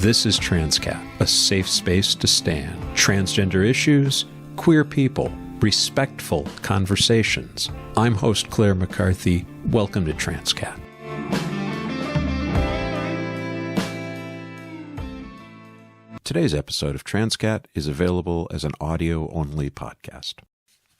This is Transqat, a safe space to stand. Transgender issues, queer people, respectful conversations. I'm host Claire McCarthy. Welcome to Transqat. Today's episode of Transqat is available as an audio-only podcast.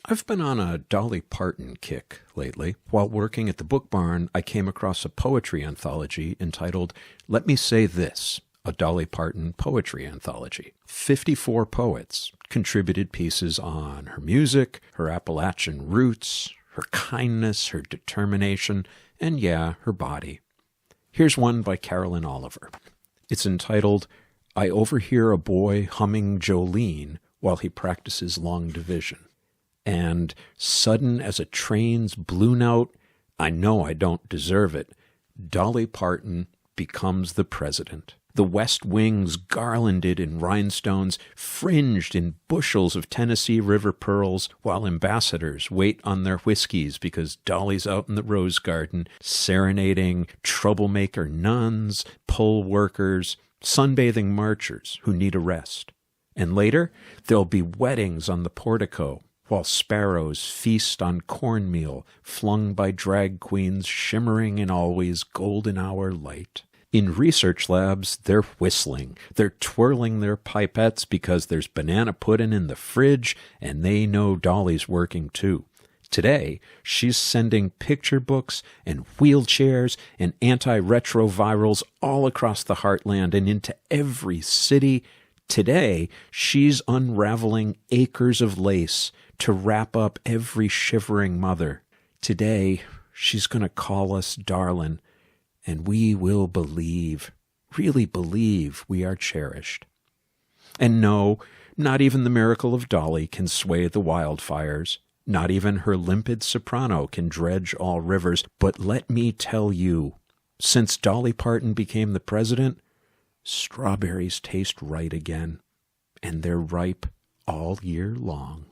I've been on a Dolly Parton kick lately. While working at the Book Barn, I came across a poetry anthology entitled Let Me Say This, a Dolly Parton poetry anthology. 54 poets contributed pieces on her music, her Appalachian roots, her kindness, her determination, and her body. Here's one by Carolyn Oliver. It's entitled, I Overhear a Boy Humming Jolene While He Practices Long Division. And sudden as a train's blue note, I know I don't deserve it, Dolly Parton becomes the president. The West Wing's garlanded in rhinestones, fringed in bushels of Tennessee River pearls, while ambassadors wait on their whiskeys because Dolly's out in the rose garden, serenading troublemaker nuns, poll workers, sunbathing marchers who need a rest. And later, there'll be weddings on the portico, while sparrows feast on cornmeal flung by drag queens shimmering in always golden hour light. In research labs, they're whistling. They're twirling their pipettes because there's banana pudding in the fridge, and they know Dolly's working too. Today, she's sending picture books and wheelchairs and anti-retrovirals all across the heartland and into every city. Today, she's unraveling acres of lace to wrap up every shivering mother. Today, she's going to call us darlin', and we will believe, really believe we are cherished. And no, not even the miracle of Dolly can sway the wildfires. Not even her limpid soprano can dredge all rivers. But let me tell you, since Dolly Parton became the president, strawberries taste right again, and they're ripe all year long.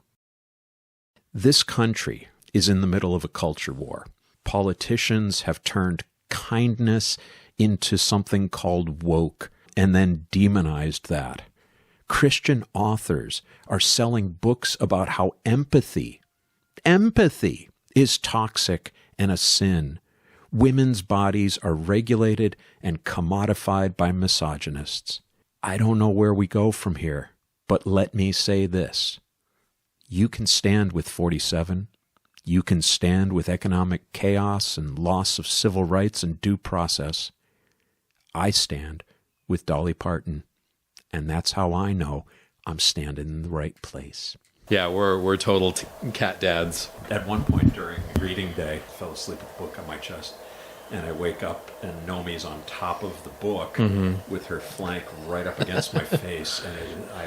This country is in the middle of a culture war. Politicians have turned kindness into something called woke and then demonized that. Christian authors are selling books about how empathy is toxic and a sin. Women's bodies are regulated and commodified by misogynists. I don't know where we go from here, but let me say this. You can stand with 47. You can stand with economic chaos and loss of civil rights and due process. I stand with Dolly Parton, and that's how I know I'm standing in the right place. Yeah, we're total cat dads. At one point during reading day, I fell asleep with the book on my chest, and I wake up and Nomi's on top of the book with her flank right up against my face, and I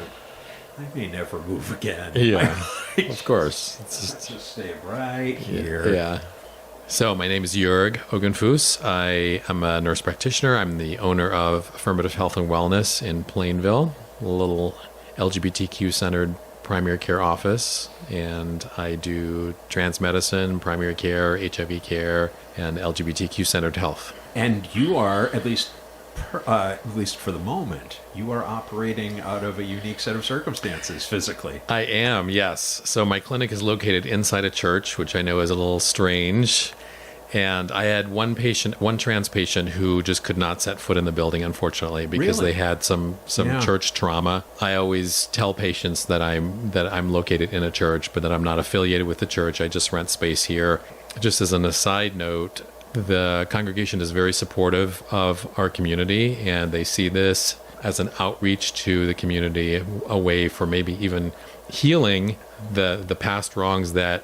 may never move again. Yeah, of course. Just stay right here. Yeah. So my name is Jurg Oggenfuss. I am a nurse practitioner. I'm the owner of Affirmative Health and Wellness in Plainville, a little LGBTQ-centered primary care office. And I do trans medicine, primary care, HIV care, and LGBTQ-centered health. And you are, at least for the moment, you are operating out of a unique set of circumstances physically. I am, yes. So my clinic is located inside a church, which I know is a little strange. And I had one trans patient who just could not set foot in the building, unfortunately, because they had some church trauma. I always tell patients that I'm located in a church, but that I'm not affiliated with the church. I just rent space here. Just as an aside note, the congregation is very supportive of our community, and they see this as an outreach to the community, a way for maybe even healing the past wrongs that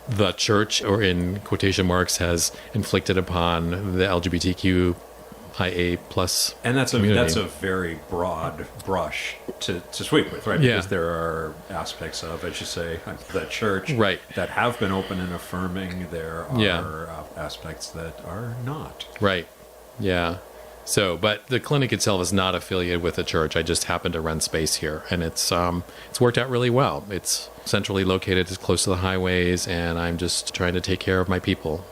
the church, or in quotation marks, has inflicted upon the LGBTQIA plus community. That's a very broad brush to sweep with, right? Because there are aspects of, as you say, the church that have been open and affirming. There are aspects that are not. Right. Yeah. So, but the clinic itself is not affiliated with the church. I just happen to rent space here, and it's worked out really well. It's centrally located, it's close to the highways, and I'm just trying to take care of my people.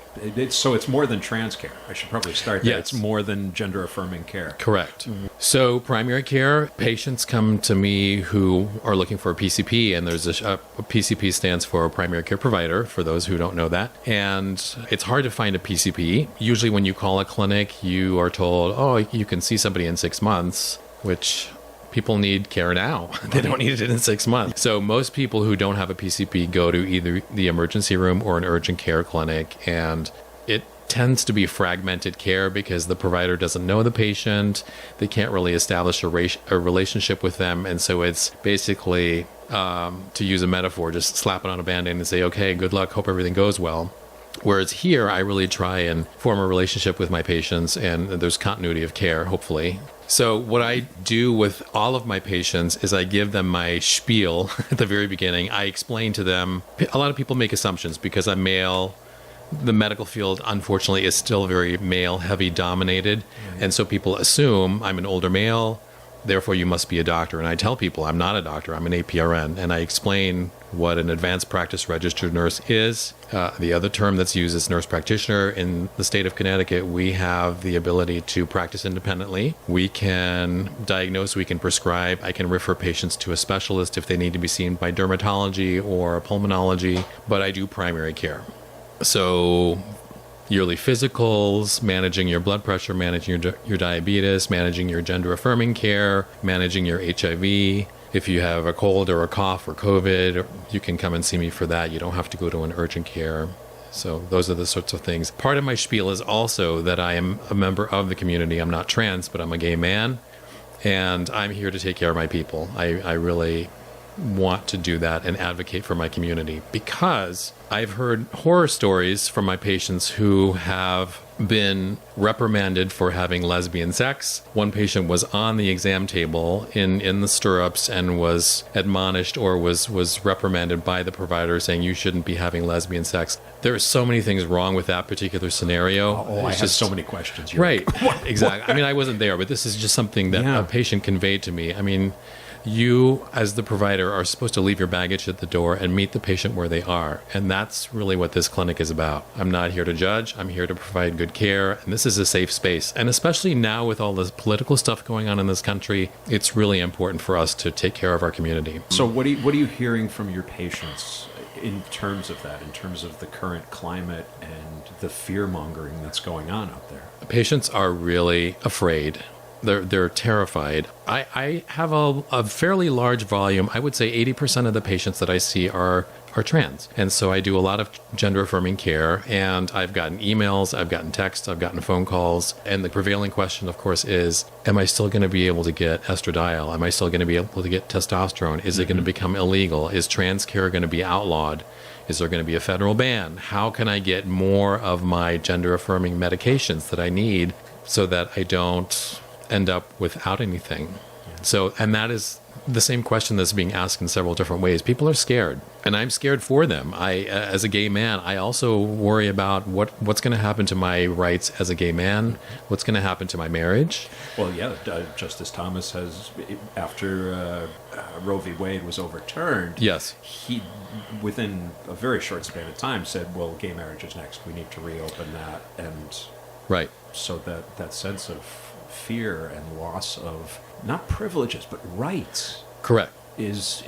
So it's more than trans care. I should probably start there. Yes. It's more than gender-affirming care. Correct. Mm-hmm. So primary care, patients come to me who are looking for a PCP, and there's a PCP stands for primary care provider, for those who don't know that. And it's hard to find a PCP. Usually when you call a clinic, you are told, oh, you can see somebody in 6 months, which... people need care now. They don't need it in 6 months. So most people who don't have a PCP go to either the emergency room or an urgent care clinic, and it tends to be fragmented care because the provider doesn't know the patient. They can't really establish a relationship with them. And so it's basically, to use a metaphor, just slap it on a Band-Aid and say, okay, good luck, hope everything goes well. Whereas here, I really try and form a relationship with my patients, and there's continuity of care, hopefully. So what I do with all of my patients is I give them my spiel at the very beginning. I explain to them, a lot of people make assumptions because I'm male. The medical field, unfortunately, is still very male-heavy dominated. Mm-hmm. And so people assume I'm an older male, therefore you must be a doctor. And I tell people I'm not a doctor, I'm an APRN. And I explain what an advanced practice registered nurse is. The other term that's used is nurse practitioner. In the state of Connecticut, we have the ability to practice independently. We can diagnose, we can prescribe. I can refer patients to a specialist if they need to be seen by dermatology or pulmonology, but I do primary care. So yearly physicals, managing your blood pressure, managing your diabetes, managing your gender-affirming care, managing your HIV. If you have a cold or a cough or COVID, you can come and see me for that. You don't have to go to an urgent care. So those are the sorts of things. Part of my spiel is also that I am a member of the community. I'm not trans, but I'm a gay man, and I'm here to take care of my people. I really want to do that and advocate for my community, because I've heard horror stories from my patients who have been reprimanded for having lesbian sex. One patient was on the exam table in the stirrups and was admonished or was reprimanded by the provider saying you shouldn't be having lesbian sex. There are so many things wrong with that particular scenario. I have so many questions. Right, exactly. I mean, I wasn't there, but this is just something that a patient conveyed to me. I mean, you, as the provider, are supposed to leave your baggage at the door and meet the patient where they are. And that's really what this clinic is about. I'm not here to judge. I'm here to provide good care. And this is a safe space. And especially now with all this political stuff going on in this country, it's really important for us to take care of our community. So what are you hearing from your patients in terms of that, in terms of the current climate and the fear-mongering that's going on out there? Patients are really afraid. They're terrified. I have a fairly large volume. I would say 80% of the patients that I see are trans. And so I do a lot of gender-affirming care, and I've gotten emails, I've gotten texts, I've gotten phone calls. And the prevailing question, of course, is, am I still going to be able to get estradiol? Am I still going to be able to get testosterone? Is it going to become illegal? Is trans care going to be outlawed? Is there going to be a federal ban? How can I get more of my gender-affirming medications that I need so that I don't end up without anything? So, and that is the same question that's being asked in several different ways. People are scared, and I'm scared for them. As a gay man, I also worry about what's going to happen to my rights as a gay man, what's going to happen to my marriage. Well, Justice Thomas has, after Roe v. Wade was overturned, yes, he, within a very short span of time, said, well, gay marriage is next. We need to reopen that. And right. So that sense of fear and loss of not privileges but rights, correct, is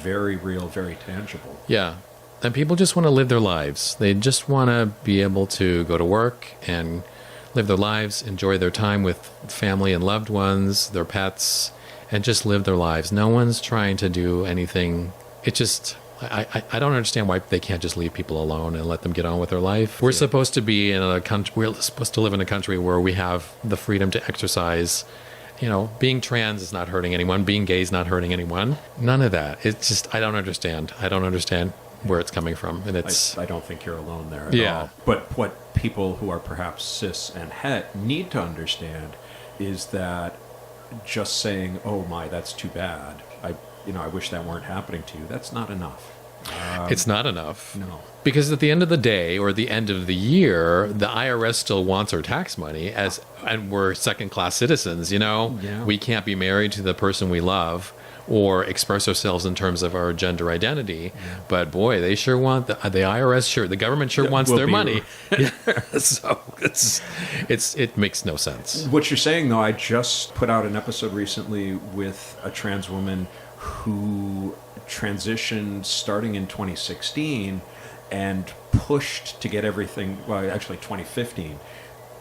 very real, very tangible. Yeah. And people just want to live their lives. They just want to be able to go to work and live their lives, enjoy their time with family and loved ones, their pets, and just live their lives. No one's trying to do anything. It just, I don't understand why they can't just leave people alone and let them get on with their life. We're supposed to be in a country, we're supposed to live in a country where we have the freedom to exercise. You know, being trans is not hurting anyone. Being gay is not hurting anyone. None of that. It's just, I don't understand. I don't understand where it's coming from. And it's, I don't think you're alone there at all. But what people who are perhaps cis and het need to understand is that just saying, oh my, that's too bad, I wish that weren't happening to you, that's not enough. It's not enough. No. Because at the end of the day, or the end of the year, the IRS still wants our tax money, and we're second-class citizens, you know? Yeah. We can't be married to the person we love. or express ourselves in terms of our gender identity. But boy, they sure want the IRS the government wants their money. So it makes no sense. What you're saying, though, I just put out an episode recently with a trans woman who transitioned starting in 2016 and pushed to get everything, well, actually 2015,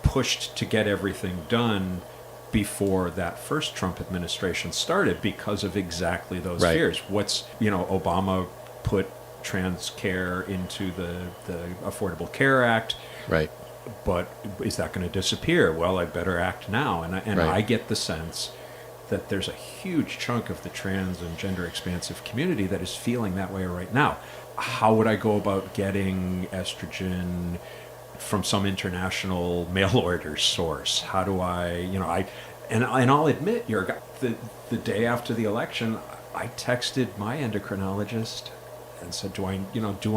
pushed to get everything done before that first Trump administration started because of exactly those fears. Obama put trans care into the Affordable Care Act. Right. But is that going to disappear? Well, I better act now. And I get the sense that there's a huge chunk of the trans and gender expansive community that is feeling that way right now. How would I go about getting estrogen from some international mail order source? How do and I'll admit, Jurg, the day after the election, I texted my endocrinologist and said, do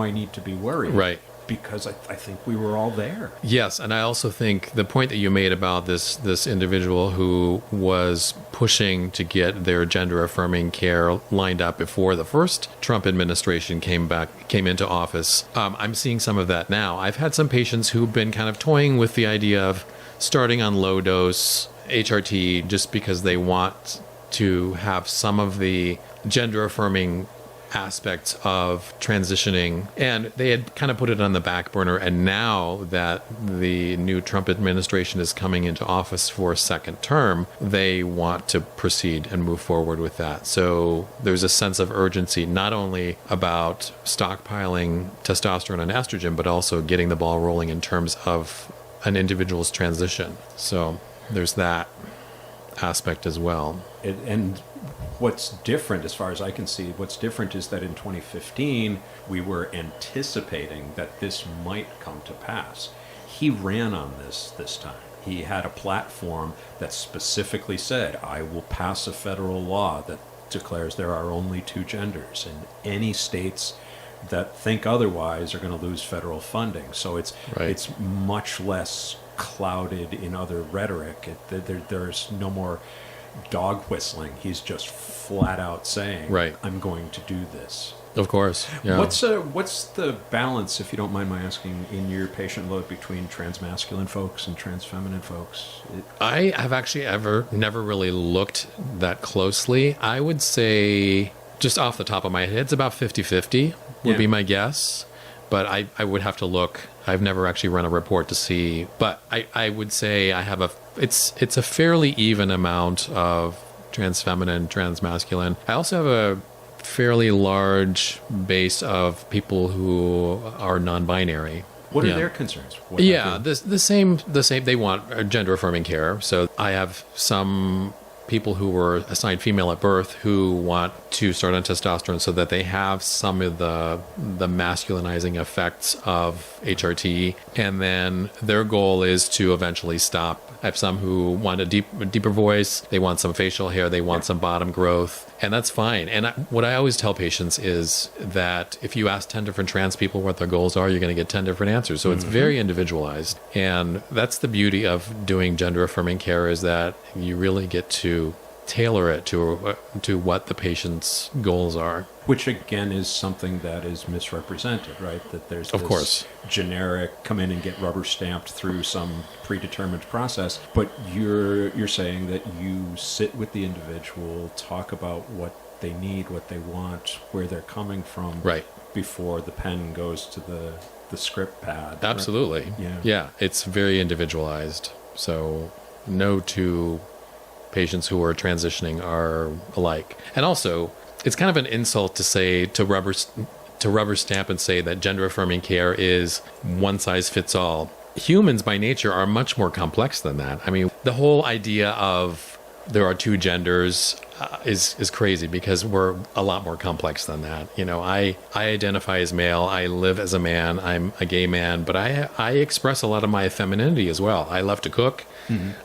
I need to be worried? Right. Because I think we were all there. Yes, and I also think the point that you made about this individual who was pushing to get their gender-affirming care lined up before the first Trump administration came into office, I'm seeing some of that now. I've had some patients who've been kind of toying with the idea of starting on low-dose HRT just because they want to have some of the gender-affirming aspects of transitioning, and they had kind of put it on the back burner, and now that the new Trump administration is coming into office for a second term, they want to proceed and move forward with that. So there's a sense of urgency not only about stockpiling testosterone and estrogen, but also getting the ball rolling in terms of an individual's transition. So there's that aspect as well. And what's different, as far as I can see, what's different is that in 2015, we were anticipating that this might come to pass. He ran on this time. He had a platform that specifically said, I will pass a federal law that declares there are only two genders, and any states that think otherwise are going to lose federal funding. So it's much less clouded in other rhetoric. There's no more dog whistling. He's just flat out saying, I'm going to do this. Of course. Yeah. What's the balance, if you don't mind my asking, in your patient load between transmasculine folks and transfeminine folks? I have actually never really looked that closely. I would say, just off the top of my head, it's about 50-50 would be my guess. But I would have to look. I've never actually run a report to see. But I would say I have it's a fairly even amount of transfeminine, transmasculine. I also have a fairly large base of people who are non-binary. What are their concerns? The same. They want gender affirming care. So I have some people who were assigned female at birth who want to start on testosterone so that they have some of the masculinizing effects of HRT, and then their goal is to eventually stop. I have some who want a deeper voice, they want some facial hair, they want some bottom growth, and that's fine. And what I always tell patients is that if you ask 10 different trans people what their goals are, you're going to get 10 different answers. So it's very individualized. And that's the beauty of doing gender affirming care, is that you really get to tailor it to what the patient's goals are. Which again is something that is misrepresented, right? That there's of this course generic come in and get rubber stamped through some predetermined process. But you're saying that you sit with the individual, talk about what they need, what they want, where they're coming from, right, before the pen goes to the script pad. Absolutely. Right? Yeah. It's very individualized. So no two patients who are transitioning are alike. And also, it's kind of an insult to say to rubber stamp and say that gender affirming care is one size fits all. Humans by nature are much more complex than that. I mean, the whole idea of there are two genders is crazy, because we're a lot more complex than that. You know, I identify as male, I live as a man, I'm a gay man, but I express a lot of my femininity as well. I love to cook.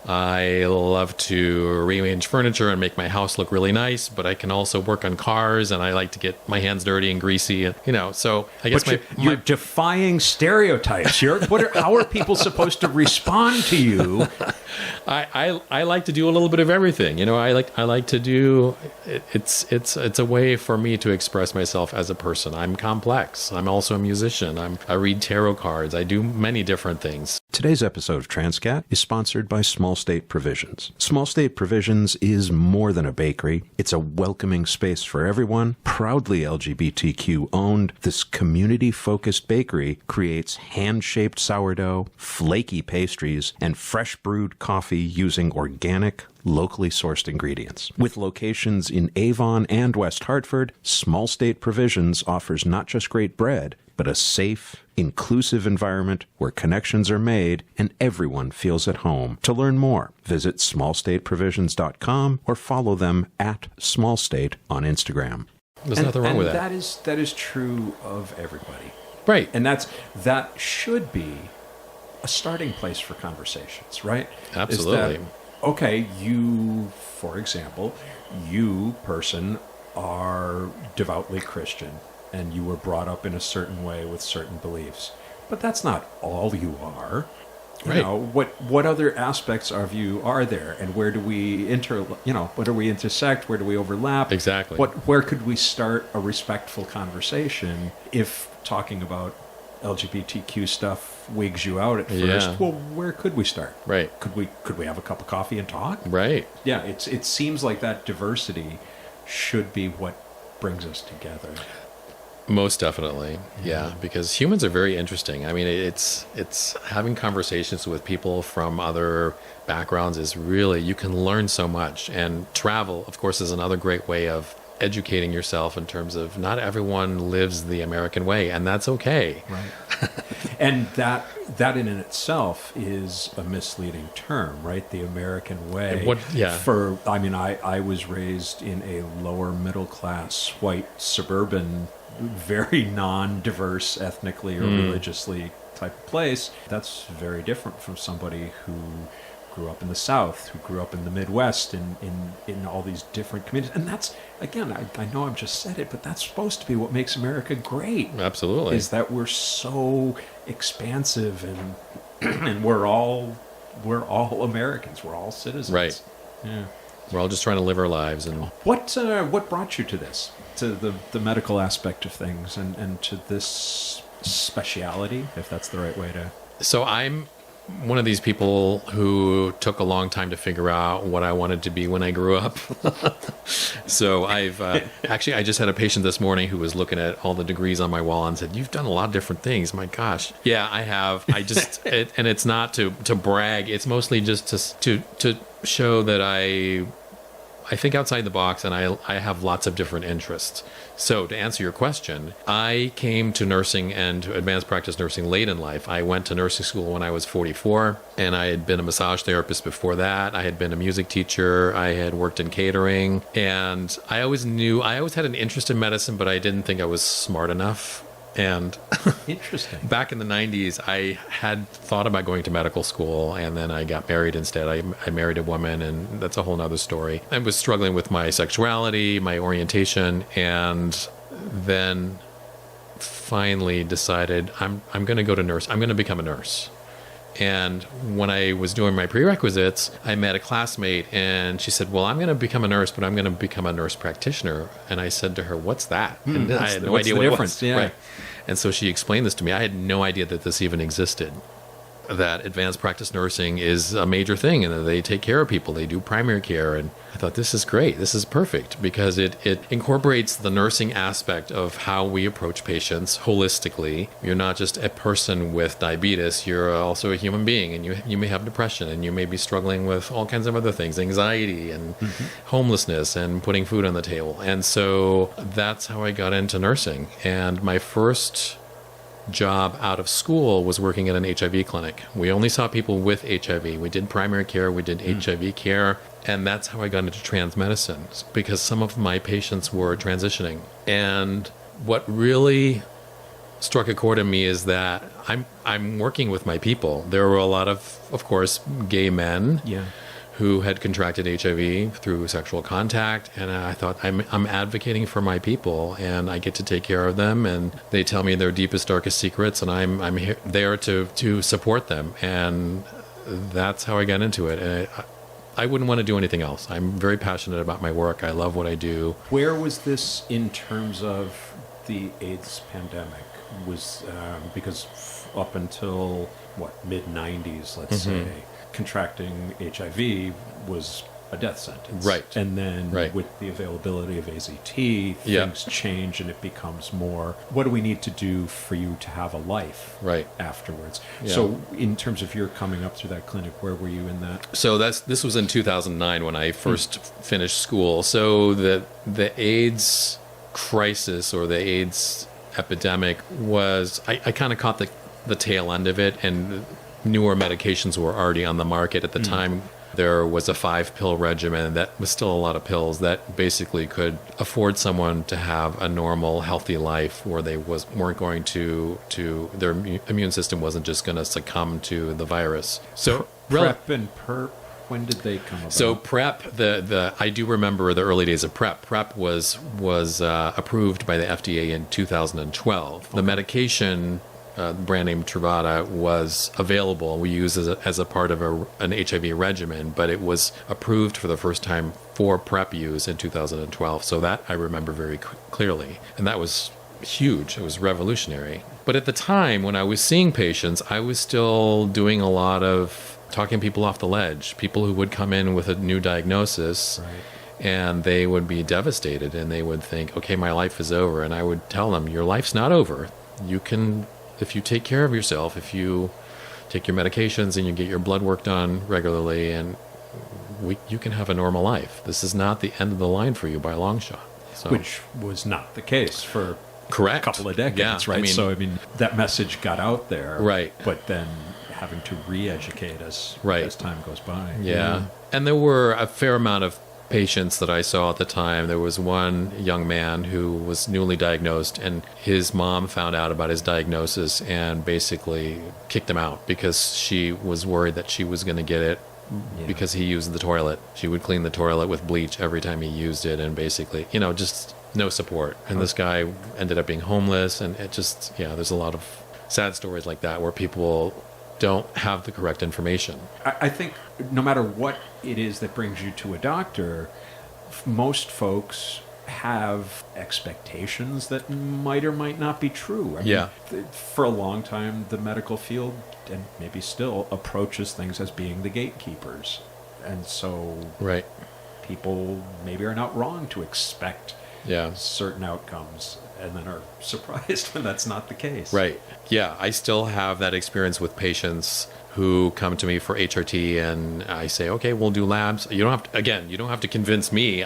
I love to rearrange furniture and make my house look really nice, but I can also work on cars, and I like to get my hands dirty and greasy, and so I guess you're defying stereotypes. How are people supposed to respond to you? I like to do a little bit of everything. I like to do it's a way for me to express myself as a person. I'm complex. I'm also a musician. I read tarot cards. I do many different things. Today's episode of Transqat is sponsored by Small State Provisions. Small State Provisions is more than a bakery. It's a welcoming space for everyone. Proudly LGBTQ owned, this community-focused bakery creates hand-shaped sourdough, flaky pastries, and fresh brewed coffee using organic, locally sourced ingredients. With locations in Avon and West Hartford, Small State Provisions offers not just great bread, but a safe, inclusive environment where connections are made and everyone feels at home. To learn more, visit smallstateprovisions.com or follow them at smallstate on Instagram. There's nothing wrong with that. That is true of everybody. Right. And that should be a starting place for conversations, right? Absolutely. Okay, you, for example, you person are devoutly Christian and you were brought up in a certain way with certain beliefs. But that's not all you are. Right. You know, what other aspects of you are there, and where do we where do we intersect, where do we overlap? Exactly. Where could we start a respectful conversation if talking about LGBTQ stuff wigs you out at first? Yeah. Well, where could we start? Right. Could we have a cup of coffee and talk? Right. Yeah, it seems like that diversity should be what brings us together. Most definitely. Yeah, because humans are very interesting. I mean, it's having conversations with people from other backgrounds is really, you can learn so much. And travel, of course, is another great way of educating yourself in terms of not everyone lives the American way, and that's okay. Right. And that in itself is a misleading term, right? The American way. I was raised in a lower middle class, white, suburban, very non-diverse ethnically or religiously type of place. That's very different from somebody who grew up in the South, who grew up in the Midwest, in all these different communities. And that's, again, I know I've just said it, but that's supposed to be what makes America great. Absolutely. Is that we're so expansive and and we're all Americans. We're all citizens. Right. Yeah. We're all just trying to live our lives. And what brought you to this, to the medical aspect of things, and to this speciality, if that's the right way to... So I'm one of these people who took a long time to figure out what I wanted to be when I grew up. So I've I just had a patient this morning who was looking at all the degrees on my wall and said, "You've done a lot of different things." My gosh. Yeah, I have. I just, and it's not to brag. It's mostly just to show that I think outside the box, and I have lots of different interests. So to answer your question, I came to nursing and to advanced practice nursing late in life. I went to nursing school when I was 44, and I had been a massage therapist before that. I had been a music teacher. I had worked in catering, and I always had an interest in medicine, but I didn't think I was smart enough. And interesting. Back in the 90s, I had thought about going to medical school, and then I got married instead. I married a woman, and that's a whole nother story. I was struggling with my sexuality, my orientation, and then finally decided I'm going to go to nurse. I'm going to become a nurse. And when I was doing my prerequisites, I met a classmate, and she said, "Well, I'm going to become a nurse, but I'm going to become a nurse practitioner." And I said to her, "What's that?" And I had no idea what it was. Yeah. Right. And so she explained this to me. I had no idea that this even existed, that advanced practice nursing is a major thing and that they take care of people. They do primary care. And I thought, this is great. This is perfect because it incorporates the nursing aspect of how we approach patients holistically. You're not just a person with diabetes. You're also a human being, and you may have depression, and you may be struggling with all kinds of other things, anxiety and homelessness and putting food on the table. And so that's how I got into nursing. And my first job out of school was working at an HIV clinic. We only saw people with HIV. We did primary care, we did HIV care, and that's how I got into trans medicine, because some of my patients were transitioning. And what really struck a chord in me is that I'm working with my people. There were a lot of course, gay men who had contracted HIV through sexual contact, and I thought, I'm advocating for my people, and I get to take care of them, and they tell me their deepest, darkest secrets, and I'm there to support them, and that's how I got into it. And I wouldn't want to do anything else. I'm very passionate about my work. I love what I do. Where was this in terms of the AIDS pandemic? Was because up until mid-90s, let's say, contracting HIV was a death sentence. Right. And then with the availability of AZT, things change and it becomes more, what do we need to do for you to have a life afterwards? Yeah. So in terms of your coming up through that clinic, where were you in that? So this was in 2009 when I first finished school. So the AIDS crisis or the AIDS epidemic was, I kind of caught the tail end of it, and newer medications were already on the market at the time. There was a 5-pill regimen that was still a lot of pills that basically could afford someone to have a normal, healthy life where they weren't going to their immune system wasn't just going to succumb to the virus. So PrEP and PERP, when did they come about? So PrEP, I do remember the early days of PrEP. PrEP was approved by the FDA in 2012. The medication, brand name Truvada, was available. We used as a part of an HIV regimen, but it was approved for the first time for PrEP use in 2012. So that I remember very clearly, and that was huge. It was revolutionary. But at the time when I was seeing patients, I was still doing a lot of talking people off the ledge, people who would come in with a new diagnosis and they would be devastated and they would think, okay, my life is over. And I would tell them, your life's not over. You can, if you take care of yourself, if you take your medications and you get your blood work done regularly, and you can have a normal life. This is not the end of the line for you by a long shot. So, which was not the case for a couple of decades, right? I mean, that message got out there, but then having to re-educate us as time goes by. Yeah. And there were a fair amount of patients that I saw at the time. There was one young man who was newly diagnosed, and his mom found out about his diagnosis and basically kicked him out because she was worried that she was going to get it because he used the toilet. She would clean the toilet with bleach every time he used it, and basically, just no support. And this guy ended up being homeless, and it just, there's a lot of sad stories like that where people don't have the correct information. I think no matter what it is that brings you to a doctor, most folks have expectations that might or might not be true. I mean, for a long time, the medical field, and maybe still, approaches things as being the gatekeepers. And so people maybe are not wrong to expect certain outcomes, and then are surprised when that's not the case. Right. Yeah, I still have that experience with patients who come to me for HRT, and I say, okay, we'll do labs. You don't have to convince me.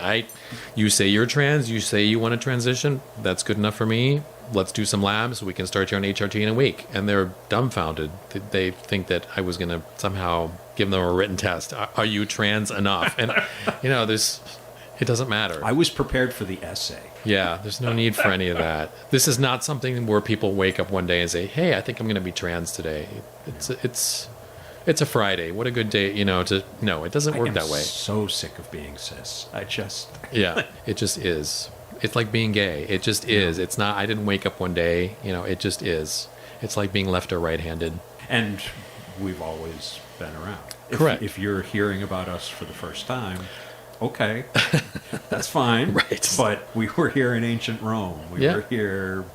You say you're trans, you say you want to transition, that's good enough for me. Let's do some labs. We can start you on HRT in a week. And they're dumbfounded. They think that I was going to somehow give them a written test. Are you trans enough? And, it doesn't matter. I was prepared for the essay. Yeah, there's no need for any of that. This is not something where people wake up one day and say, hey, I think I'm going to be trans today. It's a Friday. What a good day, no, it doesn't work that way. I'm so sick of being cis. It just is. It's like being gay. It just is. It's not, I didn't wake up one day, it just is. It's like being left or right-handed. And we've always been around. Correct. If you're hearing about us for the first time, okay, that's fine. Right. But we were here in ancient Rome. We were here,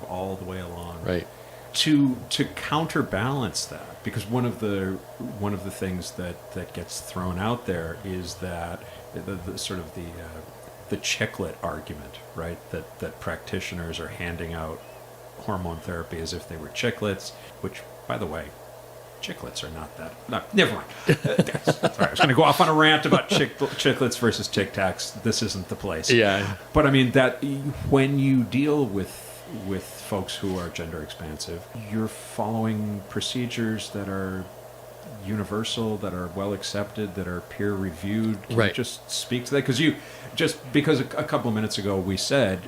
all the way along. Right. To counterbalance that, because one of the things that gets thrown out there is that the sort of the chicklet argument, right? That practitioners are handing out hormone therapy as if they were chiclets, which, by the way, chiclets are not that. No, never mind. Sorry, I was going to go off on a rant about chiclets versus Tic Tacs. This isn't the place. Yeah. But I mean, that when you deal with folks who are gender expansive, you're following procedures that are universal, that are well accepted, that are peer reviewed. Can you just speak to that? Because a couple of minutes ago we said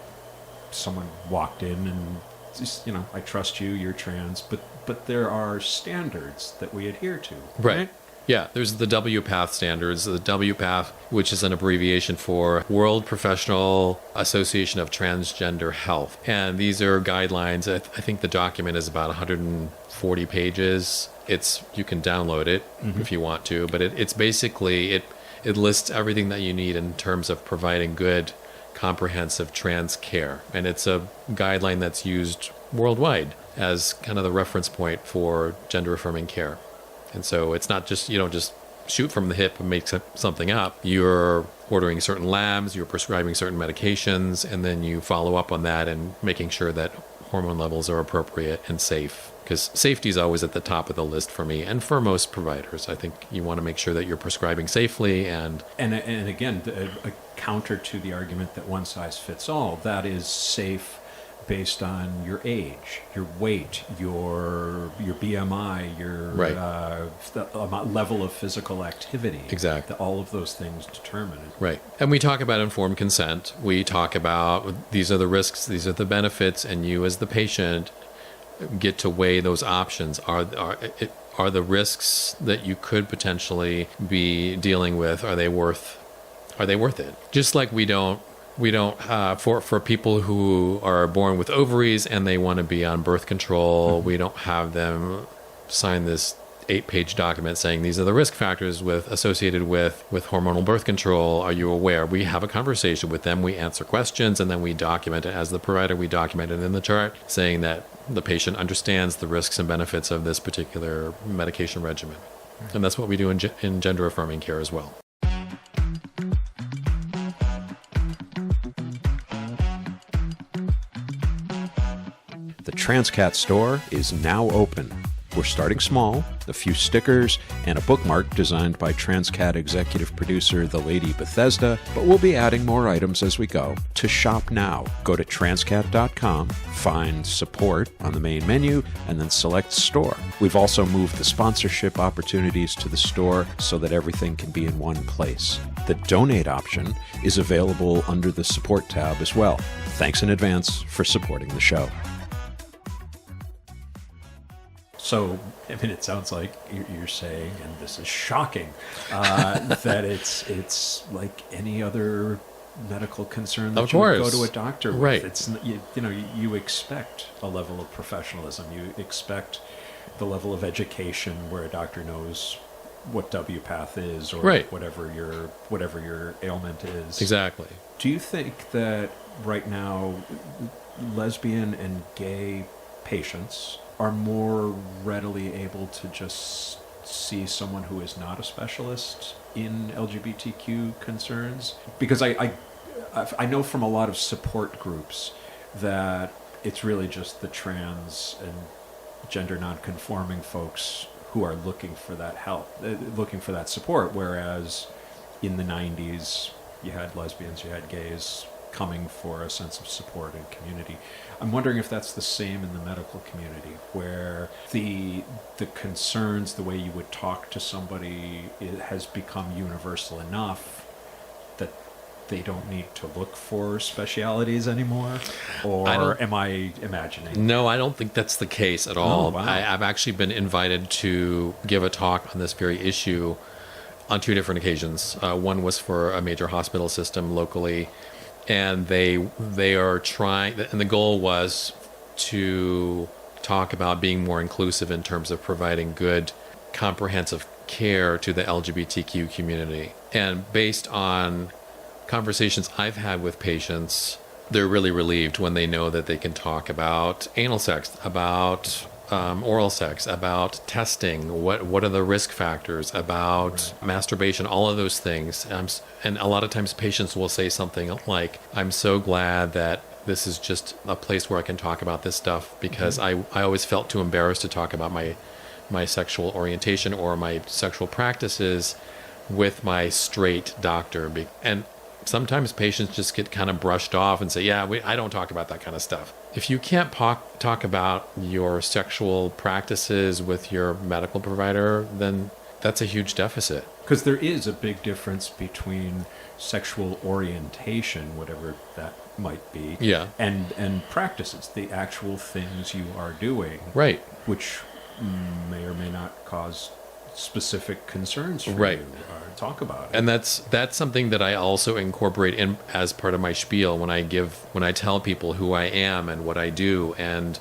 someone walked in and just, I trust you, you're trans, but there are standards that we adhere to. Right. Yeah, there's the WPATH standards. The WPATH, which is an abbreviation for World Professional Association of Transgender Health. And these are guidelines. I think the document is about 140 pages. You can download it if you want to, but it's basically, it lists everything that you need in terms of providing good, comprehensive trans care. And it's a guideline that's used worldwide as kind of the reference point for gender affirming care. And so it's not just, you don't just shoot from the hip and make something up. You're ordering certain labs, you're prescribing certain medications, and then you follow up on that and making sure that hormone levels are appropriate and safe. Because safety is always at the top of the list for me and for most providers. I think you want to make sure that you're prescribing safely and again, a counter to the argument that one size fits all, that is safe based on your age, your weight, your BMI, your level of physical activity. Exactly. All of those things determine it. Right. And we talk about informed consent. We talk about these are the risks, these are the benefits, and you as the patient get to weigh those options. Are the risks that you could potentially be dealing with, are they worth it? Just like we don't for people who are born with ovaries and they want to be on birth control, we don't have them sign this 8-page document saying these are the risk factors associated with hormonal birth control. Are you aware? We have a conversation with them, we answer questions, and then we document it. As the provider, we document it in the chart saying that the patient understands the risks and benefits of this particular medication regimen. And that's what we do in gender affirming care as well. The Transqat store is now open. We're starting small, a few stickers and a bookmark designed by Transqat executive producer The Lady Bethesda, but we'll be adding more items as we go. To shop now, go to transqat.com, find support on the main menu, and then select store. We've also moved the sponsorship opportunities to the store so that everything can be in one place. The donate option is available under the support tab as well. Thanks in advance for supporting the show. So, I mean, it sounds like you're saying, and this is shocking, that it's like any other medical concern that you would go to a doctor with. Right. It's, you expect a level of professionalism. You expect the level of education where a doctor knows what WPATH is or whatever your ailment is. Exactly. Do you think that right now lesbian and gay patients are more readily able to just see someone who is not a specialist in LGBTQ concerns? Because I know from a lot of support groups that it's really just the trans and gender non-conforming folks who are looking for that help, looking for that support, whereas in the 90s you had lesbians, you had gays coming for a sense of support and community. I'm wondering if that's the same in the medical community, where the concerns, the way you would talk to somebody, it has become universal enough that they don't need to look for specialities anymore? Or am I imagining? No, I don't think that's the case at all. Oh, wow. I've actually been invited to give a talk on this very issue on 2 different occasions. One was for a major hospital system locally, and they are trying, and the goal was to talk about being more inclusive in terms of providing good, comprehensive care to the LGBTQ community. And based on conversations I've had with patients, they're really relieved when they know that they can talk about anal sex, about oral sex, about testing, what are the risk factors, about masturbation, all of those things. And a lot of times patients will say something like, I'm so glad that this is just a place where I can talk about this stuff, because I always felt too embarrassed to talk about my sexual orientation or my sexual practices with my straight doctor. And sometimes patients just get kind of brushed off and say, I don't talk about that kind of stuff. If you can't talk about your sexual practices with your medical provider, then that's a huge deficit. Because there is a big difference between sexual orientation, whatever that might be, and practices, the actual things you are doing, right, which may or may not cause specific concerns for Right. you. Talk about it. And that's something that I also incorporate in as part of my spiel when I tell people who I am and what I do. And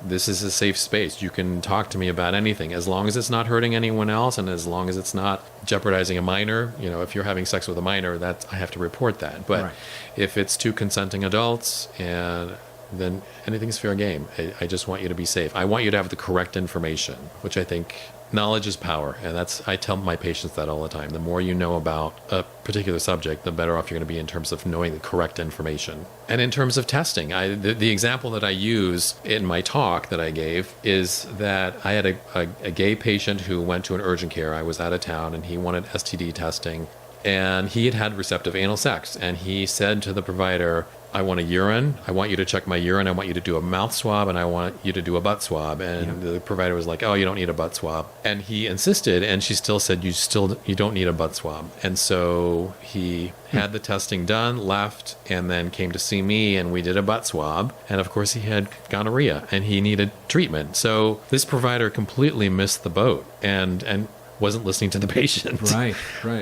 this is a safe space. You can talk to me about anything as long as it's not hurting anyone else and as long as it's not jeopardizing a minor. If you're having sex with a minor, I have to report that. But Right. if it's two consenting adults, and then anything's fair game. I just want you to be safe. I want you to have the correct information, which I think knowledge is power. And I tell my patients that all the time. The more you know about a particular subject, the better off you're going to be in terms of knowing the correct information. And in terms of testing, the example that I use in my talk that I gave is that I had a gay patient who went to an urgent care. I was out of town and he wanted STD testing. And he had receptive anal sex. And he said to the provider, I want a urine. I want you to check my urine. I want you to do a mouth swab, and I want you to do a butt swab. And the provider was like, oh, you don't need a butt swab. And he insisted, and she still said, you don't need a butt swab. And so he had the testing done, left, and then came to see me, and we did a butt swab. And of course, he had gonorrhea, and he needed treatment. So this provider completely missed the boat and wasn't listening to the patient. Right.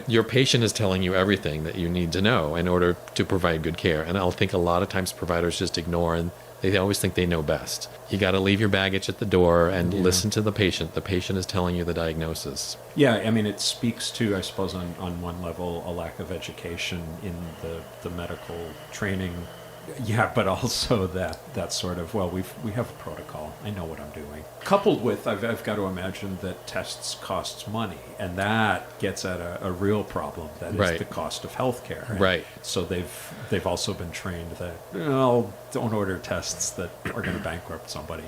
Your patient is telling you everything that you need to know in order to provide good care. And I'll think a lot of times providers just ignore, and they always think they know best. You got to leave your baggage at the door and listen to the patient. The patient is telling you the diagnosis. Yeah, I mean, it speaks to, I suppose, on one level, a lack of education in the medical training. Yeah, but also that sort of, well, we have a protocol. I know what I'm doing. Coupled with, I've got to imagine that tests costs money, and that gets at a real problem. That is Right. the cost of healthcare. And Right. So they've also been trained that, well, don't order tests that are going to bankrupt somebody.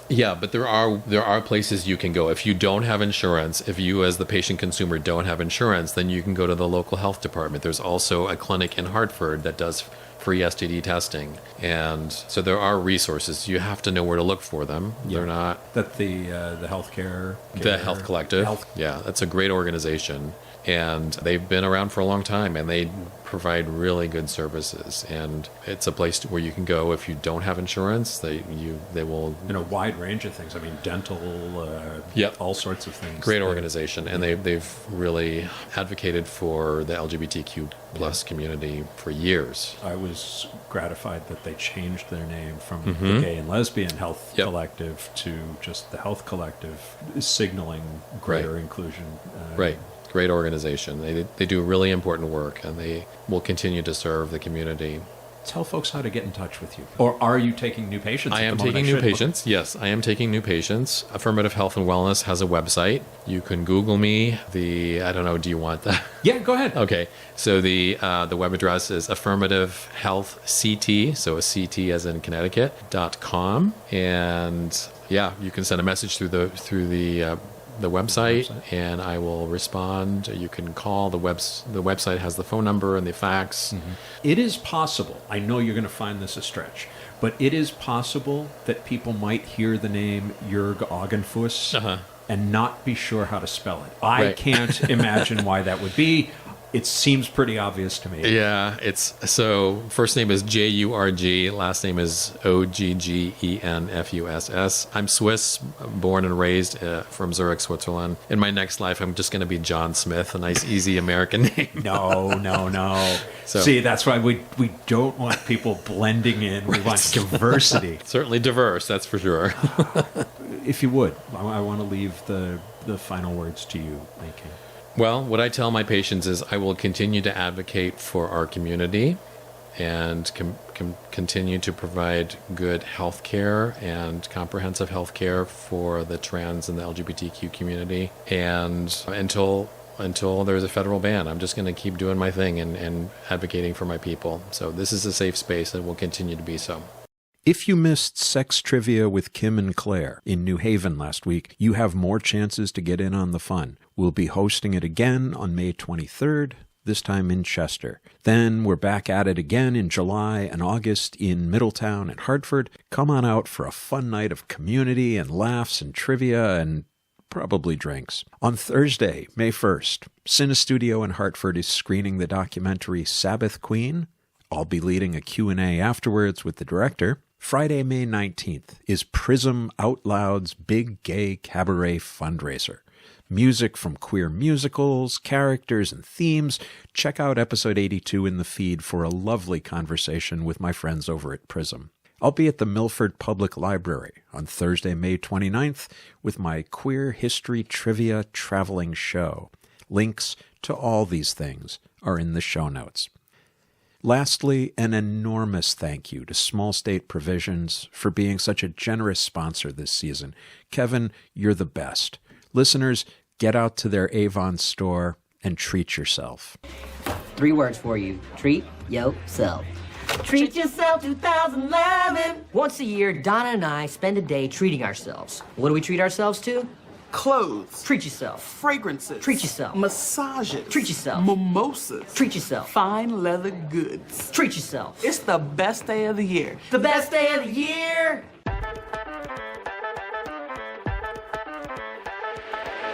Yeah, but there are places you can go. If you don't have insurance, if you as the patient consumer don't have insurance, then you can go to the local health department. There's also a clinic in Hartford that does free STD testing. And so there are resources. You have to know where to look for them. They're not... That the healthcare... The Health Collective. Yeah, that's a great organization. And they've been around for a long time, and they provide really good services. And it's a place where you can go if you don't have insurance. They will... In a wide range of things. I mean, dental, all sorts of things. Great organization. And they've really advocated for the LGBTQ plus community for years. I was gratified that they changed their name from the Gay and Lesbian Health Collective to just the Health Collective, signaling greater inclusion. Right. Great organization. They do really important work, and they will continue to serve the community. Tell folks how to get in touch with you. Or are you taking new patients? I am taking new patients. Yes, I am taking new patients. Affirmative Health and Wellness has a website. You can Google me. I don't know, do you want that? Yeah, go ahead. Okay. So the web address is Affirmative Health CT, so a CT as in Connecticut.com. And yeah, you can send a message through the website, and I will respond. You can call. The website has the phone number and the fax. Mm-hmm. It is possible, I know you're going to find this a stretch, but it is possible that people might hear the name Jurg Oggenfuss and not be sure how to spell it. I can't imagine why that would be. It seems pretty obvious to me. Yeah, so first name is Jurg, last name is Oggenfuss. I'm Swiss, born and raised from Zurich, Switzerland. In my next life, I'm just going to be John Smith, a nice, easy American name. No. So, see, that's why we don't want people blending in. We want diversity. Certainly diverse, that's for sure. If you would, I want to leave the final words to you. Thank you. Well, what I tell my patients is I will continue to advocate for our community and continue to provide good health care and comprehensive health care for the trans and the LGBTQ community. And until there's a federal ban, I'm just going to keep doing my thing and advocating for my people. So this is a safe space and will continue to be so. If you missed Sex Trivia with Kim and Claire in New Haven last week, you have more chances to get in on the fun. We'll be hosting it again on May 23rd, this time in Chester. Then we're back at it again in July and August in Middletown and Hartford. Come on out for a fun night of community and laughs and trivia and probably drinks. On Thursday, May 1st, Cinestudio in Hartford is screening the documentary Sabbath Queen. I'll be leading a Q&A afterwards with the director. Friday, May 19th is Prism Out Loud's Big Gay Cabaret Fundraiser. Music from queer musicals, characters, and themes. Check out episode 82 in the feed for a lovely conversation with my friends over at Prism. I'll be at the Milford Public Library on Thursday, May 29th with my Queer History Trivia Traveling Show. Links to all these things are in the show notes. Lastly, an enormous thank you to Small State Provisions for being such a generous sponsor this season. Kevin, you're the best. Listeners, get out to their Avon store and treat yourself. 3 words for you. Treat yourself. Treat yourself 2011. Once a year, Donna and I spend a day treating ourselves. What do we treat ourselves to? Clothes. Treat yourself. Fragrances. Treat yourself. Massages. Treat yourself. Mimosas. Treat yourself. Fine leather goods. Treat yourself. It's the best day of the year. The best day of the year!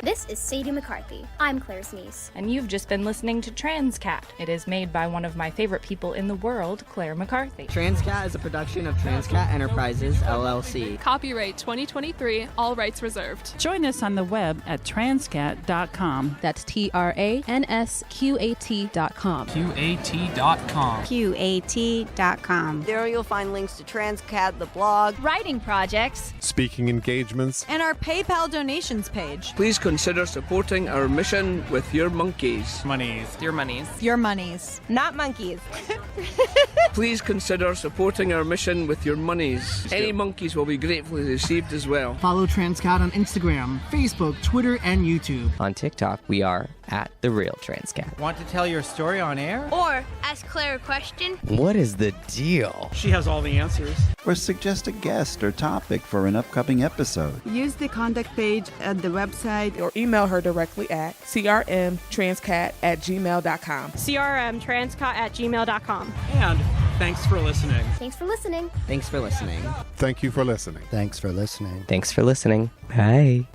This is Sadie McCarthy. I'm Claire's niece. And you've just been listening to Transqat. It is made by one of my favorite people in the world, Claire McCarthy. Transqat is a production of Transqat Enterprises, LLC. Copyright 2023, all rights reserved. Join us on the web at transqat.com. That's TRANSQAT.com. QAT.com. QAT.com. There you'll find links to Transqat, the blog, writing projects, speaking engagements, and our PayPal donations page. Please consider supporting our mission with your monkeys. Monies. Your monies. Your monies. Not monkeys. Please consider supporting our mission with your monies. Any monkeys will be gratefully received as well. Follow Transqat on Instagram, Facebook, Twitter, and YouTube. On TikTok, we are at The Real Transqat. Want to tell your story on air? or ask Claire a question. What is the deal? She has all the answers. Or suggest a guest or topic for an upcoming episode. Use the contact page at the website or email her directly at crmtranscat@gmail.com. crmtranscat@gmail.com. And thanks for listening. Thanks for listening. Thanks for listening. Thank you for listening. Thanks for listening. Thanks for listening. Bye.